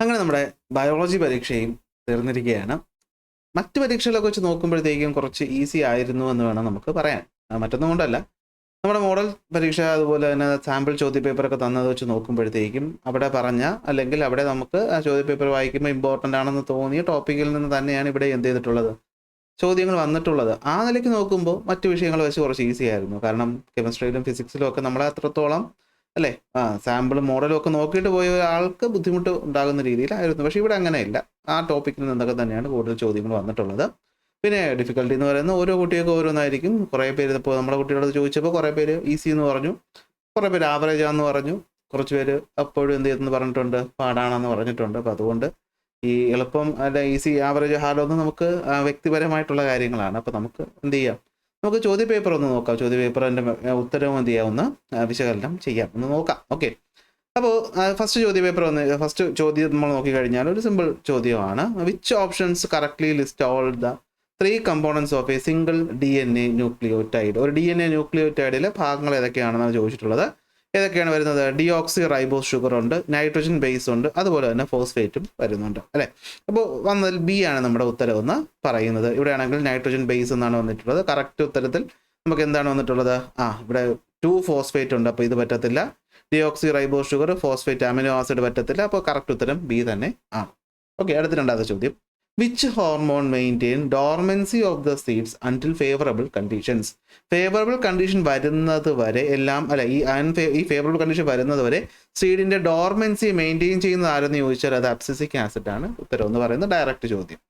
അങ്ങനെ നമ്മുടെ ബയോളജി പരീക്ഷയും തീർന്നിരിക്കുകയാണ്. മറ്റ് പരീക്ഷകളൊക്കെ വെച്ച് നോക്കുമ്പോഴത്തേക്കും കുറച്ച് ഈസി ആയിരുന്നു എന്ന് വേണം നമുക്ക് പറയാൻ. മറ്റൊന്നും കൊണ്ടല്ല, നമ്മുടെ മോഡൽ പരീക്ഷ അതുപോലെ തന്നെ സാമ്പിൾ ചോദ്യപേപ്പറൊക്കെ തന്നത് വെച്ച് നോക്കുമ്പോഴത്തേക്കും അവിടെ പറഞ്ഞ അല്ലെങ്കിൽ അവിടെ നമുക്ക് ആ ചോദ്യപേപ്പർ വായിക്കുമ്പോൾ ഇമ്പോർട്ടൻ്റ് ആണെന്ന് തോന്നിയ ടോപ്പിക്കിൽ നിന്ന് തന്നെയാണ് ഇവിടെ എന്ത് ചെയ്തിട്ടുള്ളത്, ചോദ്യങ്ങൾ വന്നിട്ടുള്ളത്. ആ നിലയ്ക്ക് നോക്കുമ്പോൾ മറ്റു വിഷയങ്ങൾ വെച്ച് കുറച്ച് ഈസി ആയിരുന്നു. കാരണം കെമിസ്ട്രിയിലും ഫിസിക്സിലും ഒക്കെ നമ്മളെ അത്രത്തോളം അല്ലേ സാമ്പിളും മോഡലും ഒക്കെ നോക്കിയിട്ട് പോയ ഒരാൾക്ക് ബുദ്ധിമുട്ട് ഉണ്ടാകുന്ന രീതിയിലായിരുന്നു. പക്ഷേ ഇവിടെ അങ്ങനെയില്ല. ആ ടോപ്പിക്കിൽ നിന്നൊക്കെ തന്നെയാണ് കൂടുതൽ ചോദ്യങ്ങൾ വന്നിട്ടുള്ളത്. പിന്നെ ഡിഫിക്കൽട്ടി എന്ന് പറയുന്നത് ഓരോ കുട്ടികൾക്ക് ഓരോന്നായിരിക്കും. കുറേ പേര് ഇപ്പോൾ നമ്മുടെ കുട്ടികളോട് ചോദിച്ചപ്പോൾ കുറേ പേര് ഈസി എന്ന് പറഞ്ഞു, കുറേ പേര് ആവറേജ് ആണെന്ന് പറഞ്ഞു, കുറച്ച് പേര് അപ്പോഴും എന്ത് ചെയ്തെന്ന് പറഞ്ഞിട്ടുണ്ട്, പാടാണെന്ന് പറഞ്ഞിട്ടുണ്ട്. അപ്പോൾ അതുകൊണ്ട് ഈ എളുപ്പം അല്ല ഈസി ആവറേജ് ഹാർഡൊന്നും നമുക്ക് വ്യക്തിപരമായിട്ടുള്ള കാര്യങ്ങളാണ്. അപ്പോൾ നമുക്ക് എന്ത് ചെയ്യാം, നമുക്ക് ചോദ്യപേപ്പർ ഒന്ന് നോക്കാം. ചോദ്യപേപ്പറിൻ്റെ ഉത്തരവും എന്ത് ചെയ്യാം, ഒന്ന് വിശകലനം ചെയ്യാം, ഒന്ന് നോക്കാം. ഓക്കെ, അപ്പോൾ ഫസ്റ്റ് ചോദ്യം നമ്മൾ നോക്കിക്കഴിഞ്ഞാൽ ഒരു സിമ്പിൾ ചോദ്യമാണ്. Which options correctly list all the 3 components of A single DNA nucleotide. ഒരു DNA ന്യൂക്ലിയോടൈഡിലെ ഭാഗങ്ങൾ ഏതൊക്കെയാണെന്നാണ് ചോദിച്ചിട്ടുള്ളത്. ഏതൊക്കെയാണ് വരുന്നത്? ഡിയോക്സി റൈബോസ് ഷുഗർ ഉണ്ട്, നൈട്രജൻ ബേസ് ഉണ്ട്, അതുപോലെ തന്നെ ഫോസ്ഫേറ്റും വരുന്നുണ്ട് അല്ലേ. അപ്പോൾ വന്നതിൽ ബി ആണ് നമ്മുടെ ഉത്തരം എന്ന് പറയുന്നത്. ഇവിടെ ആണെങ്കിൽ നൈട്രജൻ ബേസ് എന്നാണ് വന്നിട്ടുള്ളത്. കറക്റ്റ് ഉത്തരത്തിൽ നമുക്ക് എന്താണ് വന്നിട്ടുള്ളത്? ഇവിടെ 2 ഫോസ്ഫേറ്റ് ഉണ്ട്, അപ്പോൾ ഇത് പറ്റത്തില്ല. Deoxy ribose sugar, phosphate amino acid പറ്റത്തില്ല. അപ്പോൾ കറക്റ്റ് ഉത്തരം ബി തന്നെ ആണ്. ഓക്കെ, അടുത്ത രണ്ടാമത്തെ ചോദ്യം. Which hormone maintain dormancy of the seeds until favourable conditions. Favourable condition വരുന്നത് വരെ എല്ലാം അല്ല, ഈ ഫേവറബിൾ കണ്ടീഷൻ വരുന്നത് വരെ സീഡിന്റെ ഡോർമൻസി മെയിൻറ്റെയിൻ ചെയ്യുന്നത് ആരെന്ന് ചോദിച്ചാൽ അത് അബ്സിസിക് ആസിഡ് ആണ്. ഉത്തരം എന്ന് പറയുന്നത് ഡയറക്റ്റ് ചോദ്യം.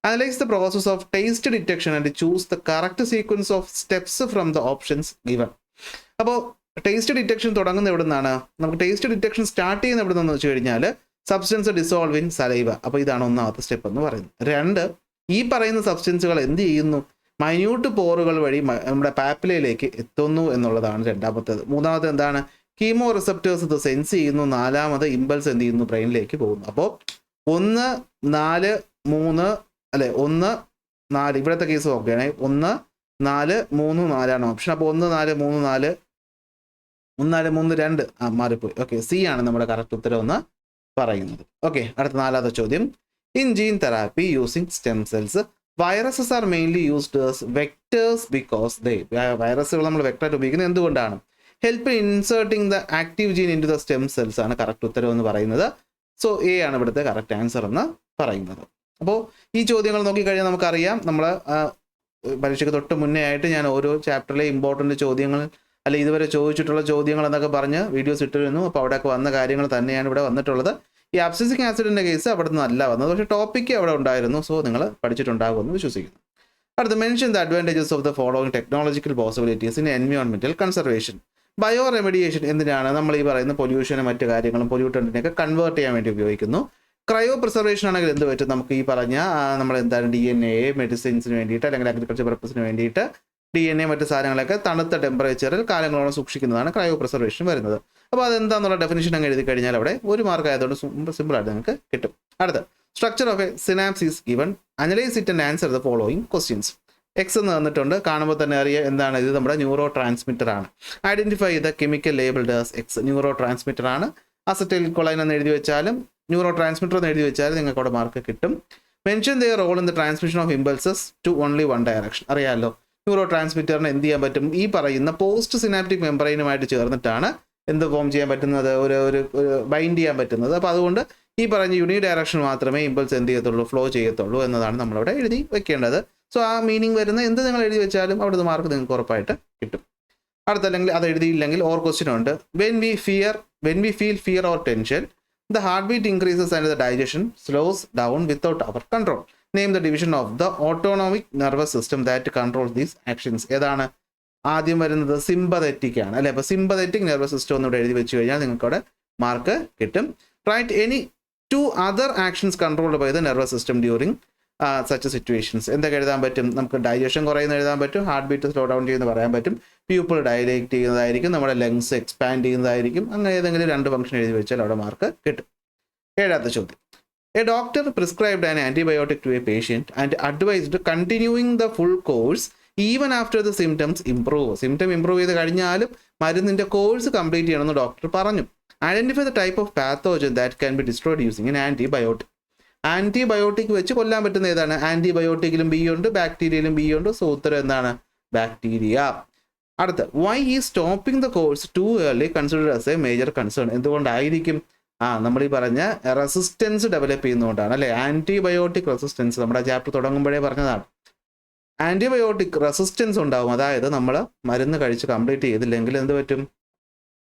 Analyse the process of taste detection and choose the correct sequence of steps from the options given. അപ്പോൾ ടേസ്റ്റ് ഡിറ്റക്ഷൻ തുടങ്ങുന്ന എവിടെ നിന്നാണ്? നമുക്ക് ടേസ്റ്റ് ഡിറ്റക്ഷൻ സ്റ്റാർട്ട് ചെയ്യുന്ന എവിടെ നിന്നെന്ന് വെച്ച് കഴിഞ്ഞാൽ സബ്സ്റ്റൻസ് ഡിസോൾവ് ഇൻ സലൈവ. അപ്പോൾ ഇതാണ് ഒന്നാമത്തെ സ്റ്റെപ്പ് എന്ന് പറയുന്നത്. 2, ഈ പറയുന്ന സബ്സ്റ്റൻസുകൾ എന്ത് ചെയ്യുന്നു? മൈന്യൂട്ട് പോറുകൾ വഴി നമ്മുടെ പാപ്പിലയിലേക്ക് എത്തുന്നു എന്നുള്ളതാണ് രണ്ടാമത്തേത്. മൂന്നാമത്തെ എന്താണ്? കീമോ റിസപ്റ്റേഴ്സ് ഇത് സെൻസ് ചെയ്യുന്നു. 4ാമത് ഇമ്പൾസ് എന്ത് ചെയ്യുന്നു? ബ്രെയിനിലേക്ക് പോകുന്നു. അപ്പോൾ 1, 4, 3 അല്ലെ 1, 4 ഇവിടുത്തെ കേസ് നോക്കുകയാണെ 1, 4, 3, 4 ഓപ്ഷൻ. അപ്പോൾ 1, 4, 3, 4 1, 4, 3, 2 മാറിപ്പോയി. ഓക്കെ, സി ആണ് നമ്മുടെ കറക്റ്റ് ഉത്തരം എന്ന് പറയുന്നത്. ഓക്കെ, അടുത്ത 4ാമത്തെ ചോദ്യം. In gene therapy using stem cells viruses are mainly used as vectors because വൈറസുകൾ നമ്മൾ വെക്ടറായിട്ട് ഉപയോഗിക്കുന്നത് എന്തുകൊണ്ടാണ്? Help inserting the active gene into the stem cells ആണ് കറക്റ്റ് ഉത്തരം എന്ന് പറയുന്നത്. സോ എ ആണ് ഇവിടുത്തെ കറക്റ്റ് ആൻസർ എന്ന് പറയുന്നത്. അപ്പോൾ ഈ ചോദ്യങ്ങൾ നോക്കിക്കഴിഞ്ഞാൽ നമുക്കറിയാം, നമ്മൾ പരീക്ഷയ്ക്ക് തൊട്ട് മുന്നേ ആയിട്ട് ഞാൻ ഓരോ ചാപ്റ്ററിലെ ഇമ്പോർട്ടൻ്റ് ചോദ്യങ്ങൾ അല്ലെ ഇതുവരെ ചോദിച്ചിട്ടുള്ള ചോദ്യങ്ങൾ എന്നൊക്കെ പറഞ്ഞ് വീഡിയോസ് ഇട്ടിരുന്നു. അപ്പോൾ അവിടെയൊക്കെ വന്ന കാര്യങ്ങൾ തന്നെയാണ് ഇവിടെ വന്നിട്ടുള്ളത്. ഈ അബ്സിസിക് ആസിഡിൻ്റെ കേസ് അവിടെ നിന്നല്ല വന്നത്, പക്ഷേ ടോപ്പിക്ക് അവിടെ ഉണ്ടായിരുന്നു. സോ നിങ്ങൾ പഠിച്ചിട്ടുണ്ടാകുമെന്ന് വിശ്വസിക്കുന്നു. അടുത്ത mention the advantages of the following technological possibilities in environmental conservation. Bio remediation എന്തിനാണ്? നമ്മൾ ഈ പറയുന്ന പൊല്യൂഷനും മറ്റു കാര്യങ്ങളും പൊല്യൂട്ടൻറ്റിനെയൊക്കെ കൺവേർട്ട് ചെയ്യാൻ വേണ്ടി ഉപയോഗിക്കുന്നു. ക്രയോ പ്രിസർവേഷൻ ആണെങ്കിൽ എന്ത് പറ്റും? നമുക്ക് ഈ പറഞ്ഞ നമ്മൾ എന്താണ് DNA മെഡിസിൻസിന് വേണ്ടിയിട്ട് അല്ലെങ്കിൽ അഗ്രികൾച്ചർ പർപ്പസിന് വേണ്ടിയിട്ട് DNA മറ്റു സാധനങ്ങളൊക്കെ തണുത്ത ടെമ്പറേച്ചറിൽ കാലങ്ങളോളം സൂക്ഷിക്കുന്നതാണ് ക്രയോ പ്രിസർവേഷൻ വരുന്നത്. അപ്പോൾ അതെന്താന്നുള്ള ഡെഫിനിഷൻ അങ്ങ് എഴുതി കഴിഞ്ഞാൽ അവിടെ 1 മാർക്ക് ആയതുകൊണ്ട് സിമ്പിളായിട്ട് നിങ്ങൾക്ക് കിട്ടും. അടുത്ത structure of A synapse is given. Analyse it and answer the following questions. X എന്ന് തന്നിട്ടുണ്ട്, കാണുമ്പോൾ തന്നെ അറിയാം എന്താണ് ഇത്. നമ്മുടെ ന്യൂറോ ട്രാൻസ്മിറ്റർ ആണ്. Identify the chemical labelled as X. Neuro transmitter ആണ്. അസറ്റൈൽ കൊളൈൻ എന്ന് എഴുതി വെച്ചാലും ന്യൂറോ ട്രാൻസ്മിറ്റർ എന്ന് എഴുതി വെച്ചാലും നിങ്ങൾക്ക് അവിടെ മാർക്ക് കിട്ടും. Mention the role in the transmission of impulses to only 1 direction. അറിയാമല്ലോ, ന്യൂറോ ട്രാൻസ്മിറ്ററിന് എന്ത് ചെയ്യാൻ പറ്റും? ഈ പറയുന്ന പോസ്റ്റ് സിനാപ്റ്റിക് മെമ്പറൈനുമായിട്ട് ചേർന്നിട്ടാണ് എന്ത് ഫോം ചെയ്യാൻ പറ്റുന്നത്? ഒരു ബൈൻഡ് ചെയ്യാൻ പറ്റുന്നത്. അപ്പോൾ അതുകൊണ്ട് ഈ പറഞ്ഞ യൂണി ഡയറക്ഷൻ മാത്രമേ ഇമ്പൾസ് എന്ത് ചെയ്യത്തുള്ളൂ, ഫ്ലോ ചെയ്യത്തുള്ളൂ എന്നതാണ് നമ്മളിവിടെ എഴുതി വെക്കേണ്ടത്. സോ ആ മീനിങ് വരുന്ന എന്ത് നിങ്ങൾ എഴുതി വെച്ചാലും അവിടുത്തെ മാർക്ക് നിങ്ങൾക്ക് ഉറപ്പായിട്ട് കിട്ടും. അടുത്തല്ലെങ്കിൽ അത് എഴുതിയില്ലെങ്കിൽ ഓർ ക്വസ്റ്റ്യൻ ഉണ്ട്. When we feel fear or tension the heartbeat increases and the digestion slows down without our control. Name the division of the autonomic nervous system that controls these actions. ഏതാണ് ആദ്യം വരുന്നത്? Sympathetic ആണ് അല്ലേ. അപ്പോൾ sympathetic nervous system ഒന്നിവിടെ എഴുതി വെച്ച് കഴിഞ്ഞാൽ നിങ്ങൾക്ക് അവിടെ മാർക്ക് കിട്ടും. Write any 2 other actions controlled by the nervous system during such situations. എന്തൊക്കെ എഴുതാൻ പറ്റും? നമുക്ക് ഡൈജഷൻ കുറയുന്ന എഴുതാൻ പറ്റും, ഹാർട്ട് ബീറ്റ് സ്ലോ ഡൗൺ ചെയ്യുന്ന പറയാൻ പറ്റും, പ്യൂപ്പിൾ ഡയലേറ്റ് ചെയ്യുന്നതായിരിക്കും, നമ്മുടെ ലങ്സ് എക്സ്പാൻഡ് ചെയ്യുന്നതായിരിക്കും. അങ്ങനെ ഏതെങ്കിലും 2 ഫംഗ്ഷൻ എഴുതി വെച്ചാൽ അവിടെ മാർക്ക് കിട്ടും. 7ാമത്തെ ചോദ്യം. A doctor prescribed an antibiotic to a patient and advised continuing the full course even after the symptoms improve. Symptom improve ചെയ്ത് കഴിഞ്ഞാലും മരുന്നിൻ്റെ കോഴ്സ് കംപ്ലീറ്റ് ചെയ്യണമെന്ന് ഡോക്ടർ പറഞ്ഞു. Identify the type of pathogen that can be destroyed using an antibiotic. Antibiotic വെച്ച് കൊല്ലാൻ പറ്റുന്ന ഏതാണ്? ആന്റിബയോട്ടിക്കിലും B ഉണ്ട്, ബാക്ടീരിയയിലും ബി ഉണ്ട്. സോ ഉത്തരം എന്താണ്? ബാക്ടീരിയ. അടുത്ത, why is stopping the course too early considered as a major concern? എന്തുകൊണ്ടായിരിക്കും? നമ്മൾ ഈ പറഞ്ഞ റെസിസ്റ്റൻസ് ഡെവലപ്പ് ചെയ്യുന്നതുകൊണ്ടാണ് അല്ലേ? ആന്റിബയോട്ടിക് റെസിസ്റ്റൻസ് നമ്മുടെ ചാപ്റ്റർ തുടങ്ങുമ്പോഴേ പറഞ്ഞതാണ്. ആന്റിബയോട്ടിക് റെസിസ്റ്റൻസ് ഉണ്ടാവും, അതായത് നമ്മൾ മരുന്ന് കഴിച്ച് കംപ്ലീറ്റ് ചെയ്തില്ലെങ്കിൽ എന്ത് പറ്റും?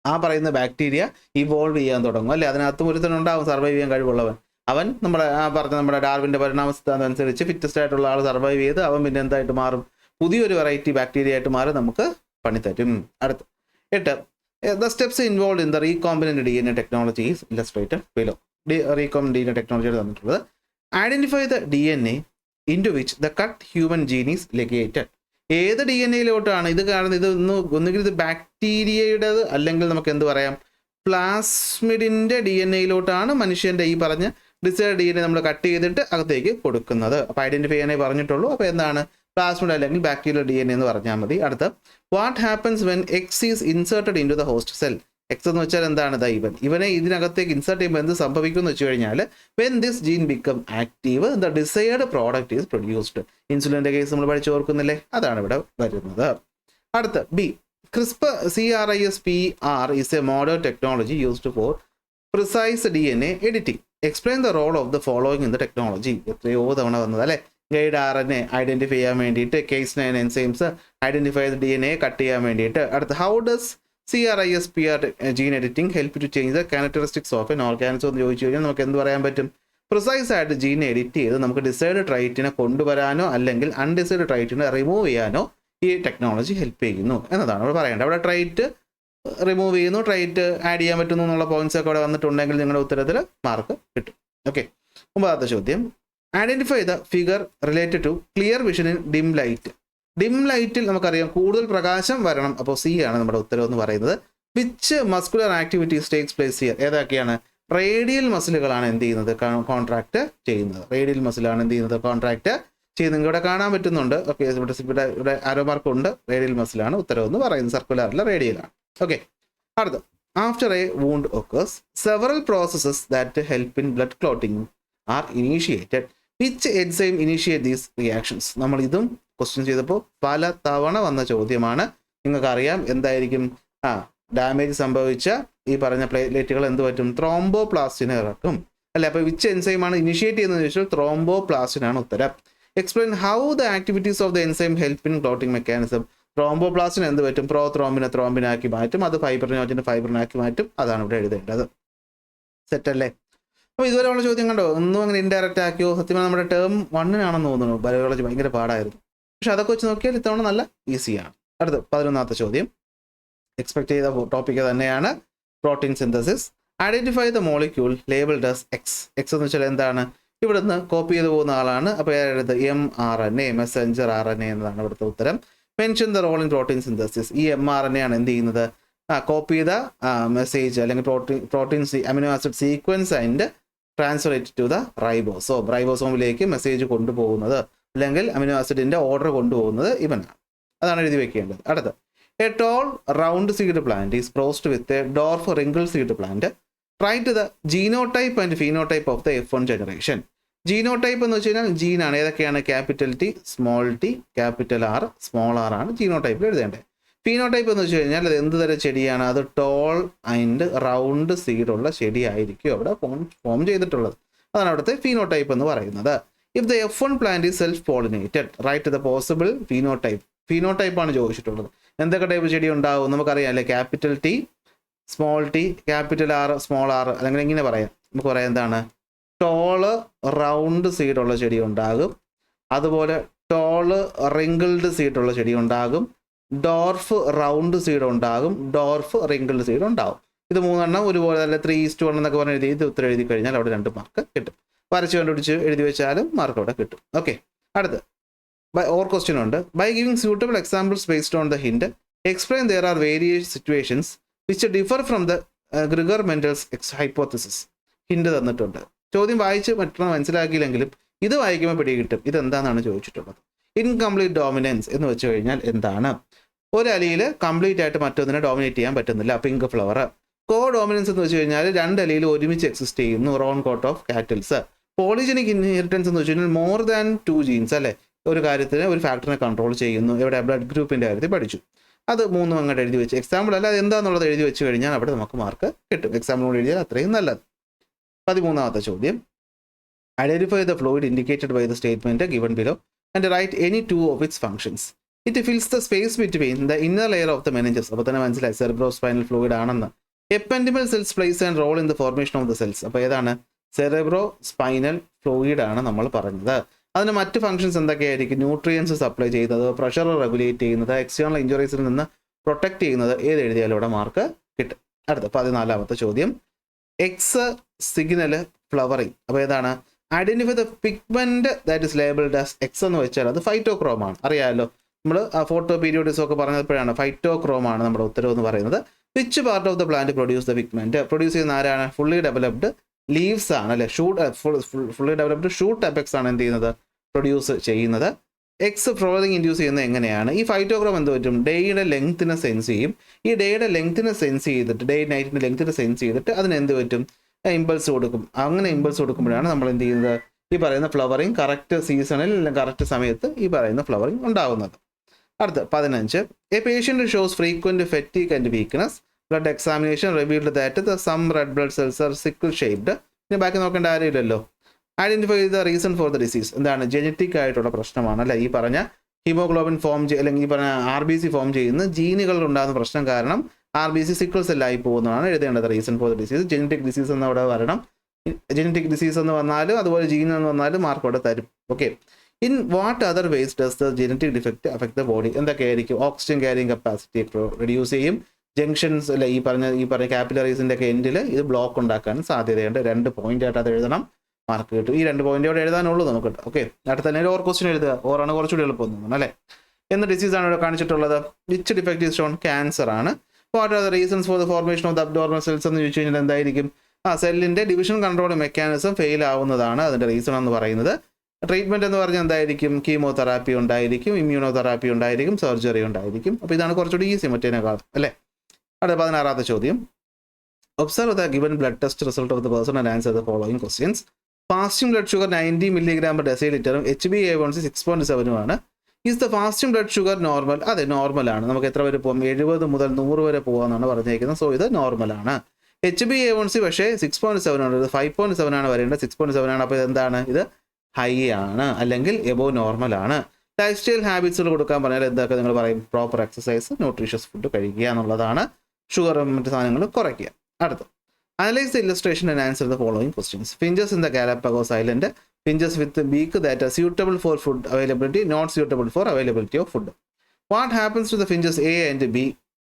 ആ പറയുന്ന ബാക്ടീരിയ ഇവോൾവ് ചെയ്യാൻ തുടങ്ങും അല്ലേ? അതിനകത്തും ഒരുത്തനുണ്ടാവും സർവൈവ് ചെയ്യാൻ കഴിവുള്ളവൻ. അവൻ നമ്മുടെ ഡാർവിൻ്റെ പരിണാമ സിദ്ധാന്തം അനുസരിച്ച് ഫിറ്റസ്റ്റ് ആയിട്ടുള്ള ആൾ സർവൈവ് ചെയ്ത് അവൻ പിന്നെ എന്തായിട്ട് മാറും? പുതിയൊരു വെറൈറ്റി ബാക്ടീരിയ ആയിട്ട് മാറി നമുക്ക് പണി തരും. അടുത്ത 8, the steps involve in the recombinant DNA technology is illustrated below. Recombinant DNA technology തന്നിട്ടുള്ളത്. Identify the DNA into which the cut human gene is ligated. ഏത് DNA-യിലോട്ടാണ് ഇത്? കാരണം ഇത് ഒന്നുകിൽ ഇത് ബാക്ടീരിയയുടേത്, അല്ലെങ്കിൽ നമുക്ക് എന്ത് പറയാം, പ്ലാസ്മിഡിൻ്റെ DNA-യിലോട്ടാണ് മനുഷ്യൻ്റെ ഈ പറഞ്ഞ ഡിസൈഡ് DNA നമ്മൾ കട്ട് ചെയ്തിട്ട് അകത്തേക്ക് കൊടുക്കുന്നത്. അപ്പോൾ ഐഡന്റിഫൈ ചെയ്യാനേ പറഞ്ഞിട്ടുള്ളൂ. അപ്പോൾ എന്താണ്? പ്ലാസ്മിഡ് അല്ലെങ്കിൽ ബാക്ടീരിയൽ DNA എന്ന് പറഞ്ഞാൽ മതി. അടുത്ത, what happens when X is inserted into the host cell? X എന്ന് വെച്ചാൽ എന്താണ്? ഇവനെ ഇതിനകത്തേക്ക് ഇൻസേർട്ട് ചെയ്യുമ്പോൾ എന്ത് സംഭവിക്കും എന്ന് വെച്ച് കഴിഞ്ഞാൽ, when this gene become active the desired product is produced. ഇൻസുലിൻ്റെ കേസ് നമ്മൾ പഠിച്ചു ഓർക്കുന്നില്ലേ? അതാണ് ഇവിടെ വരുന്നത്. അടുത്ത, ബി, CRISPR is a modern technology used for precise DNA editing. Explain the role of the following in the technology. എത്രയോ തവണ വന്നത് അല്ലേ? ഗൈഡ് RNA ഐഡന്റിഫൈ ചെയ്യാൻ വേണ്ടിയിട്ട്, കേസ് 9 എൻസൈംസ് ഐഡന്റിഫൈ ചെയ്ത DNA കട്ട് ചെയ്യാൻ വേണ്ടിയിട്ട്. അടുത്ത, how does CRISPR gene editing help to change the characteristics of N organism എന്ന് ചോദിച്ചു കഴിഞ്ഞാൽ നമുക്ക് എന്ത് പറയാൻ പറ്റും? പ്രിസൈസ് ആയിട്ട് ജീൻ എഡിറ്റ് ചെയ്ത് നമുക്ക് ഡിസൈഡ് ട്രൈറ്റിനെ കൊണ്ടുവരാനോ അല്ലെങ്കിൽ അൺഡിസൈഡ് ട്രൈറ്റിനെ റിമൂവ് ചെയ്യാനോ ഈ ടെക്നോളജി ഹെൽപ്പ് ചെയ്യുന്നു എന്നതാണ് അവിടെ പറയേണ്ടത്. അവിടെ ട്രൈറ്റ് റിമൂവ് ചെയ്യുന്നു, ട്രൈറ്റ് ആഡ് ചെയ്യാൻ പറ്റുന്നു എന്നുള്ള പോയിന്റ്സ് ഒക്കെ അവിടെ വന്നിട്ടുണ്ടെങ്കിൽ നിങ്ങളുടെ ഉത്തരത്തിൽ മാർക്ക് കിട്ടും. ഓക്കെ, 9ാമത്തെ ചോദ്യം, identify the figure related to clear vision in dim light. Dim ലൈറ്റിൽ നമുക്കറിയാം കൂടുതൽ പ്രകാശം വരണം, അപ്പോൾ സി ആണ് നമ്മുടെ ഉത്തരം എന്ന് പറയുന്നത്. Which muscular activities takes place here? ഏതൊക്കെയാണ്? റേഡിയൽ മസിലുകളാണ് എന്ത് ചെയ്യുന്നത്? കോൺട്രാക്ട് ചെയ്യുന്നത്. റേഡിയൽ മസിലാണ് എന്ത് ചെയ്യുന്നത്? കോൺട്രാക്ട് ചെയ്യുന്നത്. ഇവിടെ കാണാൻ പറ്റുന്നുണ്ട്. ഓക്കെ, ഇവിടെ ആരോ മാർക്ക് ഉണ്ട്. റേഡിയൽ മസിലാണ് ഉത്തരം എന്ന് പറയുന്നത്. സർക്കുലറിലെ റേഡിയലാണ്. ഓക്കെ, അടുത്ത, after a wound occurs several processes that help in blood clotting are initiated. Which enzyme initiate these reactions? നമ്മൾ ഇതും ക്വസ്റ്റ്യൻ ചെയ്തപ്പോൾ പല തവണ വന്ന ചോദ്യമാണ്. നിങ്ങൾക്കറിയാം എന്തായിരിക്കും? ഡാമേജ് സംഭവിച്ച ഈ പറഞ്ഞ പ്ലേറ്റ്ലെറ്റുകൾ എന്ത് പറ്റും? ത്രോംബോപ്ലാസ്റ്റിനെ ഇറക്കും അല്ലെ? അപ്പോൾ വിച്ച് എൻസൈമാണ് ഇനിഷ്യേറ്റ് ചെയ്യുന്നത് ചോദിച്ചാൽ ത്രോംബോപ്ലാസ്റ്റിനാണ് ഉത്തരം. Explain how the activities of the enzyme help in clotting mechanism. ത്രോംബോപ്ലാസ്റ്റിന് എന്ത് പറ്റും? ത്രോംബിനെ ത്രോംബിനാക്കി മാറ്റും, അത് ഫൈബ്രിനാക്കി മാറ്റും. അതാണ് ഇവിടെ എഴുതേണ്ടത്. സെറ്റല്ലേ? അപ്പോൾ ഇതുവരെ ഉള്ള ചോദ്യം കണ്ടോ? ഒന്നും അങ്ങനെ ഇൻഡയറക്റ്റ് ആക്കിയോ? സത്യമായി നമ്മുടെ ടേം 1-നാണെന്ന് തോന്നുന്നു. ബയോളജി ഭയങ്കര പാടായിരുന്നു. പക്ഷെ അതൊക്കെ വെച്ച് നോക്കിയാൽ ഇത്തവണ നല്ല ഈസിയാണ്. അടുത്ത് 11ാമത്തെ ചോദ്യം, എക്സ്പെക്ട് ചെയ്ത ടോപ്പിക്ക് തന്നെയാണ്. Protein synthesis. Identify the molecule labelled as X. X എന്ന് വെച്ചാൽ എന്താണ്? ഇവിടുന്ന് കോപ്പി ചെയ്ത് പോകുന്ന ആളാണ്. അപ്പോൾ ഏത്? mRNA, മെസ്സഞ്ചർ RNA എന്നതാണ് ഇവിടുത്തെ ഉത്തരം. Mention the role in protein synthesis. ഈ mRNA ആണ് എന്ത് ചെയ്യുന്നത്? കോപ്പി ചെയ്ത മെസ്സേജ് അല്ലെങ്കിൽ protein amino acid sequence and transfer it to the ribosome. റൈബോസോമിലേക്ക് മെസ്സേജ് കൊണ്ടുപോകുന്നത് അല്ലെങ്കിൽ അമിനോ ആസിഡിന്റെ ഓർഡർ കൊണ്ടുപോകുന്നത് ഇവനാണ്. അതാണ് എഴുതി വെക്കേണ്ടത്. അടുത്ത, a tall round seed plant is crossed with a dwarf wrinkle seed plant. Write the genotype and phenotype of the F1 generation. Genotype എന്ന് വെച്ച് കഴിഞ്ഞാൽ ജീനാണ്. ഏതൊക്കെയാണ്? Capital T, small t, capital R, small r ആണ് ജീനോടൈപ്പിൽ എഴുതേണ്ടത്. Phenotype എന്ന് വെച്ച് കഴിഞ്ഞാൽ അത് എന്ത് തരം ചെടിയാണ്? അത് ടോൾ ആൻഡ് റൗണ്ട് സീഡുള്ള ചെടിയായിരിക്കും അവിടെ ഫോം ചെയ്തിട്ടുള്ളത്. അതാണ് അവിടുത്തെ ഫീനോടൈപ്പ് എന്ന് പറയുന്നത്. If the F1 plant is self pollinated, write the possible phenotype. ഫീനോടൈപ്പാണ് ചോദിച്ചിട്ടുള്ളത്. എന്തൊക്കെ ടൈപ്പ് ചെടി ഉണ്ടാവും? നമുക്കറിയാം അല്ലേ? Capital T, small t, capital R, small r. അല്ലെങ്കിൽ ഇങ്ങനെ പറയാം, നമുക്ക് പറയാം എന്താണ്? ടോള് റൗണ്ട് സീഡുള്ള ചെടി ഉണ്ടാകും. അതുപോലെ ടോള് റിങ്കിൾഡ് സീഡുള്ള ചെടി ഉണ്ടാകും. ഡോർഫ് റൗണ്ട് സീഡ് ഉണ്ടാകും. ഡോർഫ് റിങ്കിൾഡ് സീഡ് ഉണ്ടാകും. ഇത് 3 ഒരുപോലെ അല്ല 3:1 എന്നൊക്കെ പറഞ്ഞ് എഴുതി ഇത് ഉത്തരം എഴുതി കഴിഞ്ഞാൽ അവിടെ 2 മാർക്ക് കിട്ടും. വരച്ച് കണ്ടുപിടിച്ച് എഴുതി വെച്ചാലും മാർക്ക് അവിടെ കിട്ടും. ഓക്കെ, അടുത്ത് ഓർ ക്വസ്റ്റ്യൻ ഉണ്ട്. By giving suitable examples based on the hint explain there are various situations which differ from the Gregor Mendel's hypothesis. Hint തന്നിട്ടുണ്ട്. ചോദ്യം വായിച്ച് മറ്റൊന്ന് മനസ്സിലാക്കിയില്ലെങ്കിലും ഇത് വായിക്കുമ്പോൾ പിടി കിട്ടും. ഇതെന്താണെന്നാണ് ചോദിച്ചിട്ടുള്ളത്. ഇൻകംപ്ലീറ്റ് ഡോമിനൻസ് എന്ന് വെച്ച് കഴിഞ്ഞാൽ എന്താണ്? ഒരു അലിയിൽ കംപ്ലീറ്റ് ആയിട്ട് മറ്റൊന്നിനെ ഡോമിനേറ്റ് ചെയ്യാൻ പറ്റുന്നില്ല. Pink flower. കോ ഡോമിനൻസ് എന്ന് വെച്ച് കഴിഞ്ഞാൽ രണ്ട് അലീൽ ഒരുമിച്ച് എക്സിസ്റ്റ് ചെയ്യുന്നു, roan coat of cattles. Polygenic inheritance എന്ന് വെച്ച് കഴിഞ്ഞാൽ മോർ ദാൻ 2 ജീൻസ് അല്ലേ, ഒരു കാര്യത്തിന് ഒരു ഫാക്ടറിനെ കൺട്രോൾ ചെയ്യുന്നു. ഇവിടെ ബ്ലഡ് ഗ്രൂപ്പിൻ്റെ കാര്യത്തിൽ പഠിച്ചു. അത് മൂന്നും അങ്ങോട്ട് എഴുതി വെച്ച്, എക്സാമ്പിൾ അല്ല അത് എന്താണെന്നുള്ളത് എഴുതി വെച്ച് കഴിഞ്ഞാൽ അവിടെ നമുക്ക് മാർക്ക് കിട്ടും. എക്സാമ്പിളോട് എഴുതിയാൽ അത്രയും നല്ലത്. 13ാമത്തെ ചോദ്യം, identify the fluid indicated by the statement given below and write any 2 of its functions. It fills the space between the inner layer of the meninges. അപ്പോൾ തന്നെ മനസ്സിലായി സെറിബ്രോ സ്പൈനൽ ഫ്ലൂയിഡ് ആണെന്ന്. Ependymal cells place and role in the formation of the cells. അപ്പോൾ ഏതാണ്? Cerebro spinal fluid ആണ് നമ്മൾ പറഞ്ഞത്. അതിന് മറ്റ് ഫംഗ്ഷൻസ് എന്തൊക്കെയായിരിക്കും? ന്യൂട്രിയൻസ് സപ്ലൈ ചെയ്യുന്നത്, പ്രഷർ റെഗുലേറ്റ് ചെയ്യുന്നത്, എക്സ്റ്റേണൽ ഇഞ്ചുറീസിൽ നിന്ന് പ്രൊട്ടക്ട് ചെയ്യുന്നത്. ഏത് എഴുതിയാലും ഇവിടെ മാർക്ക് കിട്ടും. അടുത്ത 14ാമത്തെ ചോദ്യം, എക്സ് സിഗ്നൽ ഫ്ലവറിങ്. അപ്പോൾ ഏതാണ്? Identify the pigment that is labelled as X എന്ന് വെച്ചാൽ അത് ഫൈറ്റോക്രോം ആണ്. അറിയാമല്ലോ, നമ്മൾ ഫോട്ടോ പീരിയോഡിസം ഒക്കെ പറഞ്ഞപ്പോഴാണ് ഫൈറ്റോക്രോം ആണ് നമ്മുടെ ഉത്തരവ് എന്ന് പറയുന്നത്. Which part of the plant produce the pigment? Produce ചെയ്യുന്ന ആരാണ്? ഫുള്ളി ഡെവലപ്ഡ് ലീവ്സ് ആണ് അല്ലെ, ഫുള്ളി ഡെവലപ്ഡ് ഷൂട്ട് അപെക്സ് ആണ് എന്ത് ചെയ്യുന്നത്? പ്രൊഡ്യൂസ് ചെയ്യുന്നത്. എക്സ് ഫ്ലവറിങ് ഇൻഡ്യൂസ് ചെയ്യുന്നത് എങ്ങനെയാണ്? ഈ ഫൈറ്റോക്രോം എന്ത് പറ്റും? ഡേയുടെ ലെങ്ത്തിനെ സെൻസ് ചെയ്യും. ഈ ഡേയുടെ ലെങ്ത്തിനെ സെൻസ് ചെയ്തിട്ട്, ഡേ നൈറ്റിൻ്റെ ലെങ്ത്തിനെ സെൻസ് ചെയ്തിട്ട് അതിന് എന്ത് പറ്റും? ഇമ്പൾസ് കൊടുക്കും. അങ്ങനെ ഇമ്പൾസ് കൊടുക്കുമ്പോഴാണ് നമ്മൾ എന്ത് ചെയ്യുന്നത്? ഈ പറയുന്ന ഫ്ലവറിങ് കറക്റ്റ് സീസണിൽ അല്ലെങ്കിൽ കറക്റ്റ് സമയത്ത് ഈ പറയുന്ന ഫ്ലവറിങ് ഉണ്ടാകുന്നത്. അടുത്ത 15, A patient shows frequent fatigue and weakness. Blood examination revealed that the sum red blood cells are sickle shaped. ഇനി ബാക്കി നോക്കേണ്ട കാര്യമില്ലല്ലോ. Identify the reason for the disease. എന്താണ്? ജനറ്റിക് ആയിട്ടുള്ള പ്രശ്നമാണ് അല്ലെ. ഈ പറഞ്ഞ ഹീമോഗ്ലോബിൻ ഫോം അല്ലെങ്കിൽ ഈ പറഞ്ഞ RBC ഫോം ചെയ്യുന്ന ജീനുകളിൽ ഉണ്ടാകുന്ന പ്രശ്നം കാരണം RBC സിക്കിൾ സെല്ലായി പോകുന്നതാണ് എഴുതേണ്ടത്. Reason for the disease. Genetic disease എന്ന് അവിടെ വരണം. ജനറ്റിക് ഡിസീസ് എന്ന് വന്നാലും അതുപോലെ ജീൻ എന്ന് വന്നാലും മാർക്ക് അവിടെ തരും. Okay. In what other ways does the genetic defect affect the body? എന്തൊക്കെയായിരിക്കും? ഓക്സിജൻ ക്യാരിങ് കപ്പാസിറ്റി റെഡ്യൂസ് ചെയ്യും. ജംഗ്ഷൻസ് അല്ലെ ഈ പറഞ്ഞ കാപ്പിലറീസിൻ്റെ ഒക്കെ എൻഡിൽ ഇത് ബ്ലോക്ക് ഉണ്ടാക്കാൻ സാധ്യതയുണ്ട്. 2 പോയിന്റ് ആയിട്ട് അത് എഴുതണം, മാർക്ക് കിട്ടും. ഈ 2 പോയിന്റ് അവിടെ എഴുതാനുള്ളൂ നമുക്ക്. ഓക്കെ. അടുത്ത തന്നെ ഓർ ക്വസ്റ്റ്യൻ എഴുതുക. ഓറാണ് കുറച്ചുകൂടി എളുപ്പം തോന്നുന്നു അല്ലേ. എന്ന ഡിസീസാണ് ഇവിടെ കാണിച്ചിട്ടുള്ളത്? Which defect is shown? Cancer ആണ്. What are the reasons for the formation of the abnormal cells എന്ന് ചോദിച്ചു കഴിഞ്ഞാൽ എന്തായിരിക്കും? സെല്ലിൻ്റെ ഡിവിഷൻ കൺട്രോൾ മെക്കാനിസം ഫെയിൽ ആവുന്നതാണ് അതിൻ്റെ റീസൺ എന്ന് പറയുന്നത്. ട്രീറ്റ്മെൻറ്റ് എന്ന് പറഞ്ഞാൽ എന്തായിരിക്കും? കീമോതെറാപ്പി ഉണ്ടായിരിക്കും, ഇമ്മ്യൂണോതെറാപ്പി ഉണ്ടായിരിക്കും, സർജറി ഉണ്ടായിരിക്കും. അപ്പോൾ ഇതാണ് കുറച്ചുകൂടി ഈസി മറ്റേനേക്കാൾ അല്ലേ. അടുത്ത 16ാമത്തെ ചോദ്യം, observe the given blood test result of the person and answer the following questions. Fasting blood sugar 90 mg/dL HbA1c 6.7 is the fasting blood sugar normal? അതെ, നോർമലാണ്. നമുക്ക് എത്ര വരെ പോകാം? 70 മുതൽ 100 വരെ പോകാമെന്നാണ് പറഞ്ഞിരിക്കുന്നത്. സോ ഇത് നോർമലാണ്. HbA1c പക്ഷേ 6.7 ആണ്. ഇത് 5.7 ആണ് വരേണ്ടത്, 6.7 ആണ്. അപ്പോൾ ഇതെന്താണ്? ഇത് ഹൈ ആണ് അല്ലെങ്കിൽ എബോവ് നോർമൽ ആണ്. ലൈഫ് സ്റ്റൈൽ ഹാബിറ്റ്സുകൾ കൊടുക്കാൻ പറഞ്ഞാൽ എന്തൊക്കെ നിങ്ങൾ പറയും? പ്രോപ്പർ എക്സസൈസ്, ന്യൂട്രീഷ്യസ് ഫുഡ് കഴിക്കുക എന്നുള്ളതാണ്. ഷുഗറും മറ്റു സാധനങ്ങൾ കുറയ്ക്കുക. അടുത്ത, analyse the illustration and answer the following questions. Finches in the Galapagos island. Finches with the beak that are suitable for food availability, not suitable for availability of food. What happens to the finches A and B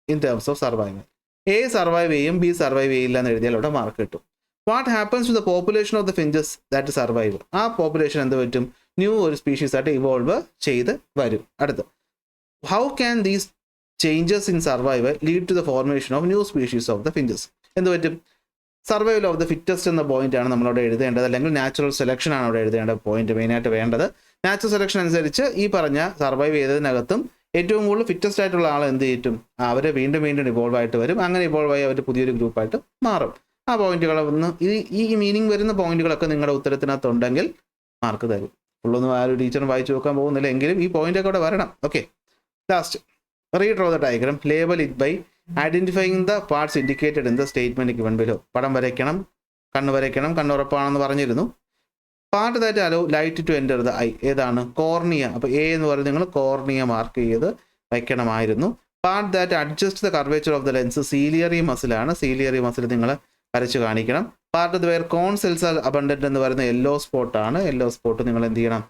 in terms of survival? A survive ചെയ്യും, B survive ചെയ്യില്ല എന്ന് എഴുതിയാൽ അവിടെ mark കിട്ടും. What happens to the population of the finches that survive? ആ population എന്ത് പറ്റും? New ഒരു സ്പീഷീസ് ആയിട്ട് ഇവോൾവ് ചെയ്ത് വരും. അടുത്ത്, how can these changes in survival lead to the formation of new species of the finches? എന്ത് പറ്റും? സർവൈവൽ ഓഫ് ദ ഫിറ്റസ്റ്റ് എന്ന പോയിന്റ് ആണ് നമ്മളവിടെ എഴുതേണ്ടത്, അല്ലെങ്കിൽ നാച്ചുറൽ സെലക്ഷൻ ആണ് അവിടെ എഴുതേണ്ട പോയിന്റ് മെയിനായിട്ട് വേണ്ടത്. നാച്ചുറൽ സെലക്ഷൻ അനുസരിച്ച് ഈ പറഞ്ഞ സർവൈവ് ചെയ്തതിനകത്തും ഏറ്റവും കൂടുതൽ ഫിറ്റസ്റ്റ് ആയിട്ടുള്ള ആൾ എന്ത് ചെയ്യും? അവർ വീണ്ടും ഇവോൾവ് ആയിട്ട് വരും. അങ്ങനെ ഇവോൾവ് ആയി അവർ പുതിയൊരു ഗ്രൂപ്പായിട്ട് മാറും. ആ പോയിന്റുകളൊന്ന് ഈ മീനിങ് വരുന്ന പോയിന്റുകളൊക്കെ നിങ്ങളുടെ ഉത്തരത്തിനകത്തുണ്ടെങ്കിൽ മാർക്ക് തരും. ഫുള്ളൊന്നും ആ ഒരു ടീച്ചർ വായിച്ചു നോക്കാൻ പോകുന്നില്ല, എങ്കിലും ഈ പോയിന്റൊക്കെ അവിടെ വരണം. Okay. Last, redraw the diagram, label it by identifying the parts indicated in the statement given below. പടം വരയ്ക്കണം, കണ്ണ് വരയ്ക്കണം, കണ്ണുറപ്പാണെന്ന് പറഞ്ഞിരുന്നു. Part that allow light to enter the eye. ഏതാണ്? കോർണിയ. അപ്പോൾ എ എന്ന് പറയുന്നത് നിങ്ങൾ കോർണിയ മാർക്ക് ചെയ്ത് വയ്ക്കണമായിരുന്നു. Part that adjust the curvature of the lens, ciliary മസിലാണ്. സീലിയറി മസിൽ നിങ്ങൾ വരച്ച് കാണിക്കണം. Part the where cone cells are abundant എന്ന് പറയുന്ന യെല്ലോ സ്പോട്ടാണ്. യെല്ലോ സ്പോട്ട് നിങ്ങൾ എന്ത് ചെയ്യണം?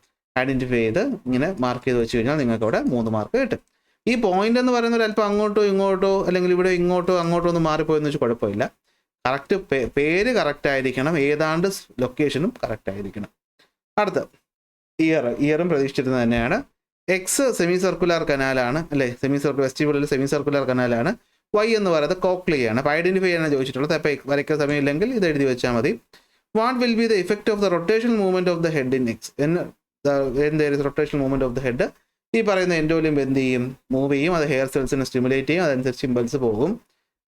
ഐഡന്റിഫൈ ചെയ്ത് ഇങ്ങനെ മാർക്ക് ചെയ്ത് വെച്ച് കഴിഞ്ഞാൽ നിങ്ങൾക്ക് അവിടെ 3 മാർക്ക് കിട്ടും. ഈ പോയിന്റ് എന്ന് പറയുന്നത് അല്പം അങ്ങോട്ടോ ഇങ്ങോട്ടോ അല്ലെങ്കിൽ ഇവിടെ ഇങ്ങോട്ടോ അങ്ങോട്ടോ ഒന്നും മാറിപ്പോയെന്ന് വെച്ചാൽ കുഴപ്പമില്ല. കറക്റ്റ് പേര് കറക്റ്റ് ആയിരിക്കണം, ഏതാണ്ട് ലൊക്കേഷനും കറക്റ്റ് ആയിരിക്കണം. അടുത്ത, ഇയറും പ്രതീക്ഷിച്ചിരുന്നത് തന്നെയാണ്. എക്സ് സെമി സർക്കുലർ കനാലാണ് അല്ലേ, വെസ്റ്റിബ്യൂളിൽ സെമി സർക്കുലർ കനാലാണ്. വൈ എന്ന് പറയുന്നത് കോക്ലിയാണ്. അപ്പോൾ ഐഡന്റിഫൈ ചെയ്യാനാണ് ചോദിച്ചിട്ടുള്ളത്. അപ്പോൾ വരയ്ക്കാൻ സമയമില്ലെങ്കിൽ ഇത് എഴുതി വെച്ചാൽ മതി. What will be the effect of the rotational movement of the head in X? Rotational movement of the head, ഈ പറയുന്ന എൻഡോലിംബ് എന്ത് ചെയ്യും? മൂവ് ചെയ്യും. അത് ഹെയർ സെൽസിനെ സ്റ്റിമുലേറ്റ് ചെയ്യും. അതനുസരിച്ച് ഇമ്പൾസ് പോകും.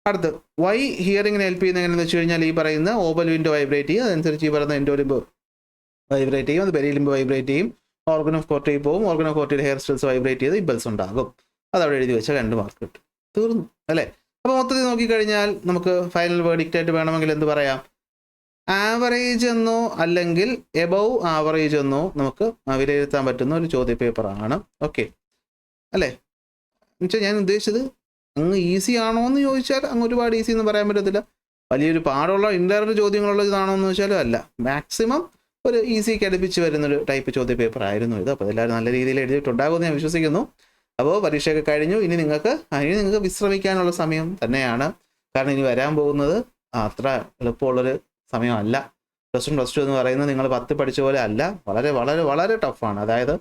അടുത്ത് വൈ ഹിയറിങ്ങിന് ഹെൽപ്പ് ചെയ്യുന്ന എങ്ങനെയാണെന്ന് വെച്ച് കഴിഞ്ഞാൽ ഈ പറയുന്ന ഓബൽ വിൻഡോ വൈബ്രേറ്റ് ചെയ്യും, അതനുസരിച്ച് ഈ പറയുന്ന എൻഡോലിംബ് വൈബ്രേറ്റ് ചെയ്യും, അത് ബെരിലിംബ് വൈബ്രേറ്റ് ചെയ്യും, ഓർഗൻ ഓഫ് കോർട്ടയിൽ പോകും, ഓർഗൻ ഓഫ് കോർട്ടയിൽ ഹെയർ സ്റ്റെൽസ് വൈബ്രേറ്റ് ചെയ്ത് ഇമ്പൾസ് ഉണ്ടാകും. അതവിടെ എഴുതി വെച്ചാൽ 2 മാർക്ക് കിട്ടും. തീർന്നു അല്ലേ? അപ്പോൾ മൊത്തത്തിൽ നോക്കിക്കഴിഞ്ഞാൽ നമുക്ക് ഫൈനൽ വേർഡിക്റ്റ് ആയിട്ട് വേണമെങ്കിൽ എന്ത് പറയാം? ആവറേജ് എന്നോ അല്ലെങ്കിൽ എബവ് ആവറേജ് എന്നോ നമുക്ക് വിലയിരുത്താൻ പറ്റുന്ന ഒരു ചോദ്യ പേപ്പറാണ്. ഓക്കെ അല്ലേ? എന്നുവെച്ചാൽ ഞാൻ ഉദ്ദേശിച്ചത് അങ്ങ് ഈസി ആണോ എന്ന് ചോദിച്ചാൽ അങ്ങ് ഒരുപാട് ഈസി എന്ന് പറയാൻ പറ്റത്തില്ല. വലിയൊരു പാടുള്ള ഇൻഡയറക്റ്റ് ചോദ്യങ്ങളുള്ള ഇതാണോ എന്ന് വെച്ചാലും അല്ല. മാക്സിമം ഒരു ഈസിക്ക് അടുപ്പിച്ച് വരുന്നൊരു ടൈപ്പ് ചോദ്യ പേപ്പർ ആയിരുന്നു ഇത്. അപ്പോൾ എല്ലാവരും നല്ല രീതിയിൽ എഴുതിയിട്ടുണ്ടാകുമെന്ന് ഞാൻ വിശ്വസിക്കുന്നു. അപ്പോൾ പരീക്ഷയൊക്കെ കഴിഞ്ഞു. ഇനി നിങ്ങൾക്ക് വിശ്രമിക്കാനുള്ള സമയം തന്നെയാണ്. കാരണം ഇനി വരാൻ പോകുന്നത് അത്ര എളുപ്പമുള്ളൊരു സമയമല്ല. +1 +2 എന്ന് പറയുന്നത് നിങ്ങൾ 10 പഠിച്ച പോലെ അല്ല. വളരെ വളരെ വളരെ ടഫാണ്. അതായത്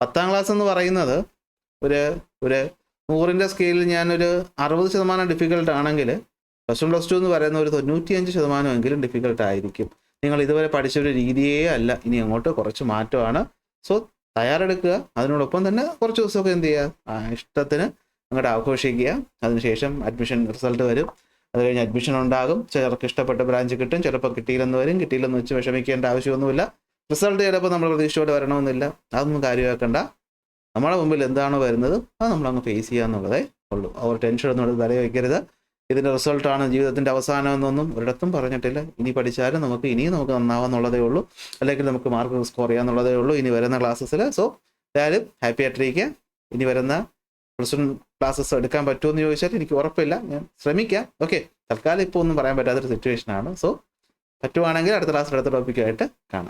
10ാം ക്ലാസ് എന്ന് പറയുന്നത് ഒരു 100ൻ്റെ സ്കെയിലിൽ ഞാനൊരു 60% ഡിഫിക്കൽട്ട് ആണെങ്കിൽ +1 +2 എന്ന് പറയുന്ന ഒരു 95% എങ്കിലും ഡിഫിക്കൽട്ട് ആയിരിക്കും. നിങ്ങൾ ഇതുവരെ പഠിച്ചൊരു രീതിയേ അല്ല. ഇനി അങ്ങോട്ട് കുറച്ച് മാറ്റമാണ്. സോ തയ്യാറെടുക്കുക. അതിനോടൊപ്പം തന്നെ കുറച്ച് ദിവസമൊക്കെ എന്ത് ചെയ്യുക, ഇഷ്ടത്തിന് അങ്ങോട്ട് ആഘോഷിക്കുക. അതിനുശേഷം അഡ്മിഷൻ റിസൾട്ട് വരും. അത് കഴിഞ്ഞ് അഡ്മിഷൻ ഉണ്ടാകും. ചിലർക്ക് ഇഷ്ടപ്പെട്ട ബ്രാഞ്ച് കിട്ടും, ചിലപ്പോൾ കിട്ടിയില്ലെന്ന് വരും. കിട്ടിയില്ലെന്ന് വെച്ച് വിഷമിക്കേണ്ട ആവശ്യമൊന്നുമില്ല. റിസൾട്ട് ചിലപ്പോൾ നമ്മൾ പ്രതീക്ഷയോടെ വരണമെന്നില്ല. അതൊന്നും കാര്യമാക്കണ്ട. നമ്മുടെ മുമ്പിൽ എന്താണോ വരുന്നത് അത് നമ്മളങ്ങ് ഫേസ് ചെയ്യുക എന്നുള്ളതേ ഉള്ളൂ. അവർ ടെൻഷനൊന്നും തലയിൽ വയ്ക്കരുത്. ഇതിൻ്റെ റിസൾട്ടാണ് ജീവിതത്തിൻ്റെ അവസാനം എന്നൊന്നും ഒരിടത്തും പറഞ്ഞിട്ടില്ല. ഇനി പഠിച്ചാലും ഇനിയും നമുക്ക് നന്നാവാന്നുള്ളതേ ഉള്ളൂ. അല്ലെങ്കിൽ നമുക്ക് മാർക്ക് സ്കോർ ചെയ്യാന്നുള്ളതേ ഉള്ളൂ ഇനി വരുന്ന ക്ലാസ്സസിൽ. സോ എല്ലാവരും ഹാപ്പി ആയിട്ടിരിക്കുക. ഇനി വരുന്ന +1 ക്ലാസ്സസ് എടുക്കാൻ പറ്റുമെന്ന് ചോദിച്ചാൽ എനിക്ക് ഉറപ്പില്ല. ഞാൻ ശ്രമിക്കാം. ഓക്കെ, തൽക്കാലം ഇപ്പോൾ ഒന്നും പറയാൻ പറ്റാത്തൊരു സിറ്റുവേഷനാണ്. സോ പറ്റുവാണെങ്കിൽ അടുത്ത ക്ലാസ്സിൽ അടുത്ത ടോപ്പിക്കായിട്ട് കാണാം.